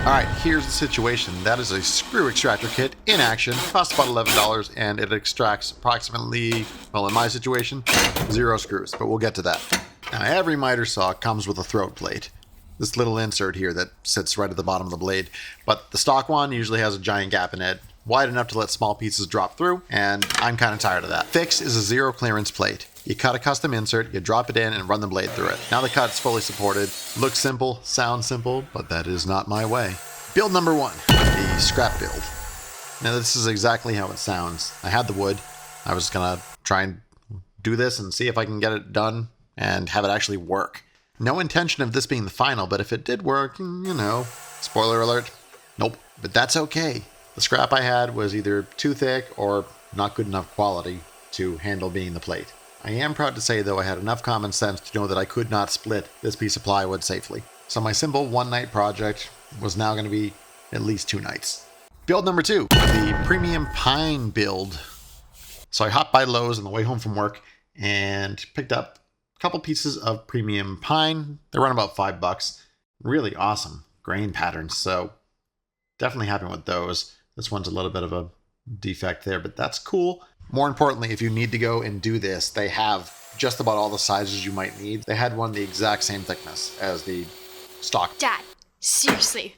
Alright, here's the situation. That is a screw extractor kit in action. Costs about $11 and it extracts approximately, well in my situation, 0 screws, but we'll get to that. Now every miter saw comes with a throat plate. This little insert here that sits right at the bottom of the blade. But the stock one usually has a giant gap in it, wide enough to let small pieces drop through, and I'm kind of tired of that. Fix is a 0 clearance plate. You cut a custom insert, you drop it in and run the blade through it. Now the cut's fully supported. Looks simple, sounds simple, but that is not my way. Build number 1, the scrap build. Now this is exactly how it sounds. I had the wood. I was gonna try and do this and see if I can get it done and have it actually work. No intention of this being the final, but if it did work, you know, spoiler alert, nope, but that's okay. The scrap I had was either too thick or not good enough quality to handle being the plate. I am proud to say, though, I had enough common sense to know that I could not split this piece of plywood safely. So my simple one-night project was now going to be at least 2 nights. Build number 2, the premium pine build. So I hopped by Lowe's on the way home from work and picked up a couple pieces of premium pine. They run about $5. Really awesome grain patterns, so definitely happy with those. This one's a little bit of a defect there, but that's cool. More importantly, if you need to go and do this, they have just about all the sizes you might need. They had one the exact same thickness as the stock. Dad, seriously.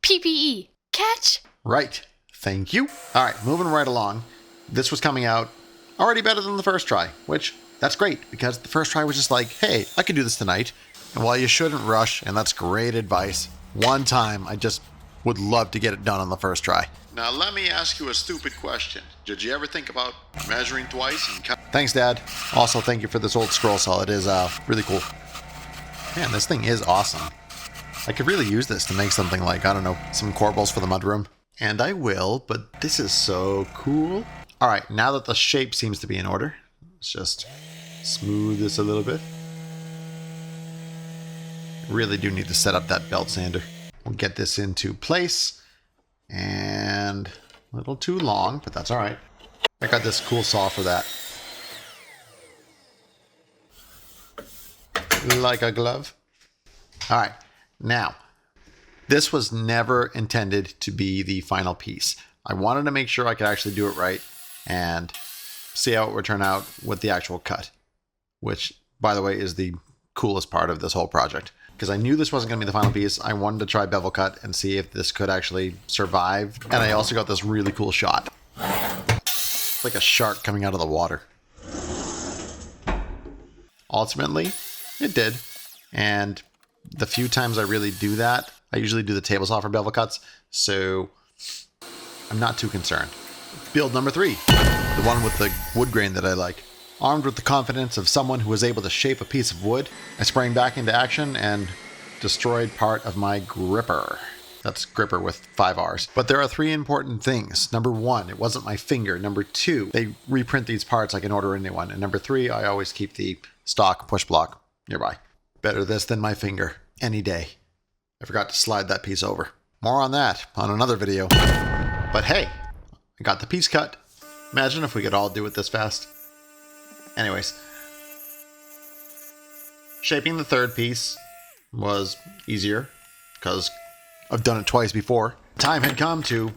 PPE. Catch? Right. Thank you. All right, moving right along. This was coming out already better than the first try, which that's great because the first try was just like, hey, I can do this tonight. And while you shouldn't rush, and that's great advice, one time I just would love to get it done on the first try. Now let me ask you a stupid question. Did you ever think about measuring twice and cut? Thanks, Dad. Also, thank you for this old scroll saw. It is really cool. Man, this thing is awesome. I could really use this to make something like, I don't know, some corbels for the mudroom. And I will, but this is so cool. All right, now that the shape seems to be in order, let's just smooth this a little bit. Really do need to set up that belt sander. We'll get this into place. And a little too long, but that's all right. I got this cool saw for that. Like a glove. All right, now, this was never intended to be the final piece. I wanted to make sure I could actually do it right and see how it would turn out with the actual cut, which, by the way, is the coolest part of this whole project. Because I knew this wasn't going to be the final piece, I wanted to try bevel cut and see if this could actually survive. And I also got this really cool shot. It's like a shark coming out of the water. Ultimately, it did. And the few times I really do that, I usually do the table saw for bevel cuts, so I'm not too concerned. Build number 3, the one with the wood grain that I like. Armed with the confidence of someone who was able to shape a piece of wood, I sprang back into action and destroyed part of my gripper. That's gripper with 5 R's. But there are 3 important things. Number 1, it wasn't my finger. Number 2, they reprint these parts, I can order a new one. And number 3, I always keep the stock push block nearby. Better this than my finger, any day. I forgot to slide that piece over. More on that on another video. But hey, I got the piece cut. Imagine if we could all do it this fast. Anyways, shaping the third piece was easier because I've done it twice before. Time had come to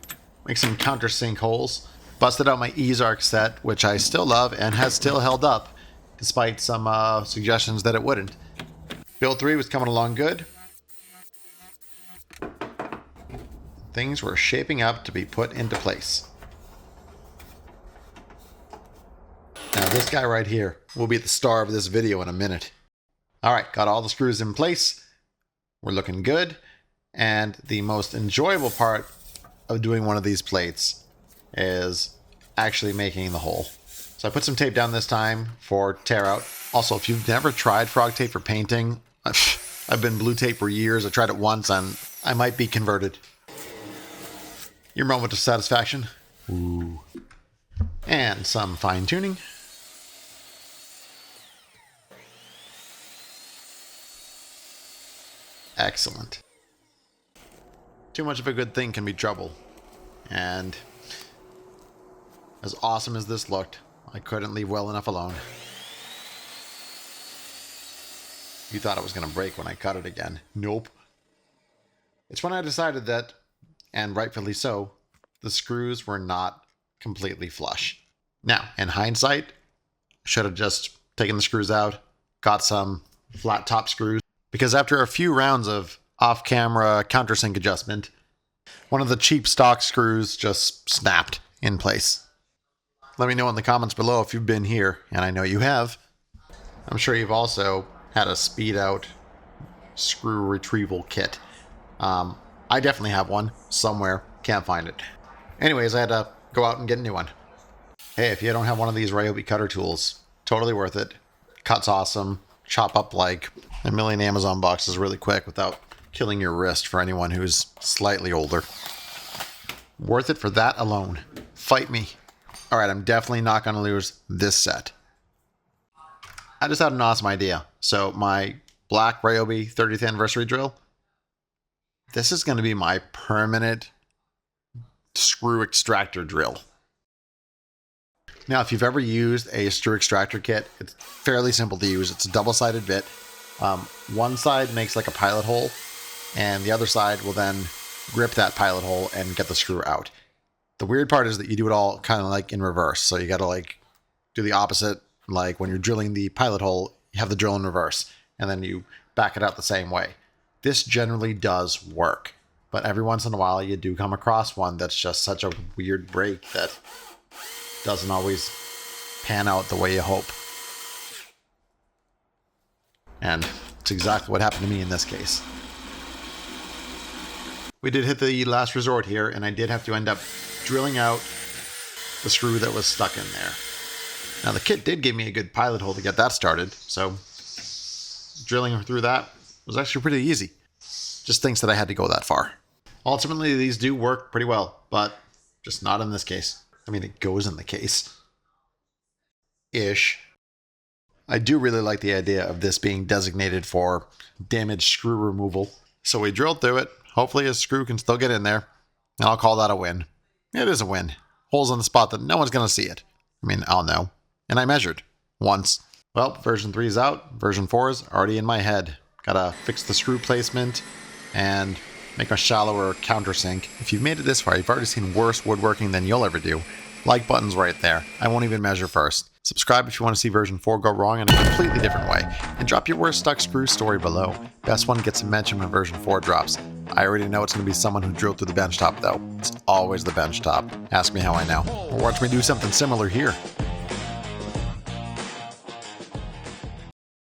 make some countersink holes. Busted out my Ezarc set, which I still love and has still held up, despite some suggestions that it wouldn't. Build 3 was coming along good. Things were shaping up to be put into place. Now this guy right here will be the star of this video in a minute. All right, got all the screws in place. We're looking good. And the most enjoyable part of doing one of these plates is actually making the hole. So I put some tape down this time for tear out. Also, if you've never tried frog tape for painting, I've been blue tape for years. I tried it once and I might be converted. Your moment of satisfaction. Ooh. And some fine tuning. Excellent. Too much of a good thing can be trouble. And as awesome as this looked, I couldn't leave well enough alone. You thought it was going to break when I cut it again. Nope. It's when I decided that, and rightfully so, the screws were not completely flush. Now, in hindsight, should have just taken the screws out, got some flat top screws, because after a few rounds of off-camera countersink adjustment, one of the cheap stock screws just snapped in place. Let me know in the comments below if you've been here, and I know you have. I'm sure you've also had a speed out screw retrieval kit. I definitely have one somewhere, can't find it. Anyways, I had to go out and get a new one. Hey, if you don't have one of these Ryobi cutter tools, totally worth it. Cuts awesome. Chop up like a million Amazon boxes really quick without killing your wrist for anyone who's slightly older. Worth it for that alone. Fight me. Alright, I'm definitely not going to lose this set. I just had an awesome idea. So my black Ryobi 30th anniversary drill, this is going to be my permanent screw extractor drill. Now, if you've ever used a screw extractor kit, it's fairly simple to use. It's a double-sided bit. One side makes like a pilot hole, and the other side will then grip that pilot hole and get the screw out. The weird part is that you do it all kind of like in reverse. So you got to like do the opposite. Like when you're drilling the pilot hole, you have the drill in reverse, and then you back it out the same way. This generally does work, but every once in a while you do come across one that's just such a weird break that doesn't always pan out the way you hope. And it's exactly what happened to me in this case. We did hit the last resort here, and I did have to end up drilling out the screw that was stuck in there. Now the kit did give me a good pilot hole to get that started, so drilling through that was actually pretty easy. Just thinks that I had to go that far. Ultimately, these do work pretty well, but just not in this case. I mean, it goes in the case. Ish. I do really like the idea of this being designated for damaged screw removal. So we drilled through it. Hopefully a screw can still get in there. And I'll call that a win. It is a win. Holes in the spot that no one's going to see it. I mean, I'll know. And I measured. Once. Well, version 3 is out. Version 4 is already in my head. Gotta fix the screw placement and make a shallower countersink. If you've made it this far, you've already seen worse woodworking than you'll ever do. Like button's right there. I won't even measure first. Subscribe if you want to see version 4 go wrong in a completely different way. And drop your worst stuck screw story below. Best one gets a mention when version 4 drops. I already know it's going to be someone who drilled through the bench top though. It's always the bench top. Ask me how I know. Or watch me do something similar here.